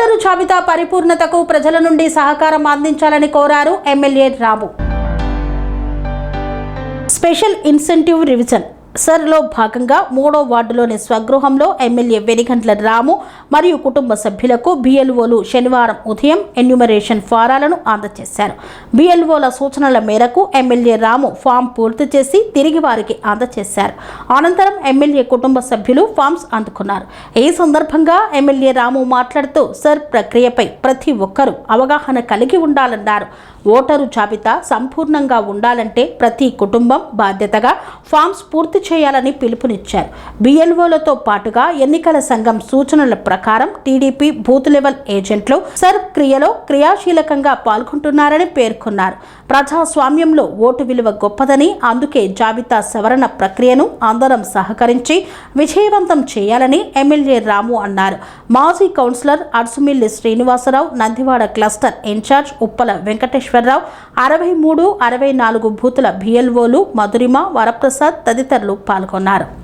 Voter జాబితా పరిపూర్ణతకు ప్రజల నుండి సహకారం అందించాలని కోరారు ఎమ్మెల్యే రాము. స్పెషల్ ఇన్సెంటివ్ రివిజన్ సర్లో భాగంగా 3వ వార్డులోని స్వగృహంలో ఎమ్మెల్యే వెనిగండ్ల రాము మరియు కుటుంబ సభ్యులకు బిఎల్ఓలు శనివారం ఉదయం ఎన్యూమరేషన్ ఫారాలను అందజేశారు. బిఎల్ఓల సూచనల మేరకు ఎమ్మెల్యే రాము ఫామ్ పూర్తి చేసి తిరిగి వారికి అందజేశారు. అనంతరం ఎమ్మెల్యే కుటుంబ సభ్యులు ఫామ్స్ అందుకున్నారు. ఈ సందర్భంగా ఎమ్మెల్యే రాము మాట్లాడుతూ సర్ ప్రక్రియపై ప్రతి ఒక్కరూ అవగాహన కలిగి ఉండాలన్నారు. ఓటరు జాబితా సంపూర్ణంగా ఉండాలంటే ప్రతి కుటుంబం బాధ్యతగా ఫామ్స్ పూర్తి చేయాలని పిలుపునిచ్చారు. బిఎల్ఓలతో పాటుగా ఎన్నికల సంఘం సూచనల ప్రకారం టీడీపీ బూత్ లెవెల్ ఏజెంట్లు సర్వ్ క్రియలో క్రియాశీలకంగా పాల్గొంటున్నారని పేర్కొన్నారు. ప్రజాస్వామ్యంలో ఓటు విలువ గొప్పదని, అందుకే జాబితా సవరణ ప్రక్రియను అందరం సహకరించి విజయవంతం చేయాలని ఎమ్మెల్యే రాము అన్నారు. మాజీ councillor Adusumilli Srinivasarao, Nandivada cluster incharge Uppala Venkateswararao, 63, 64 బూతుల బిఎల్ఓలు మధురిమ, వరప్రసాద్ తదితరులు పాల్గొన్నారు.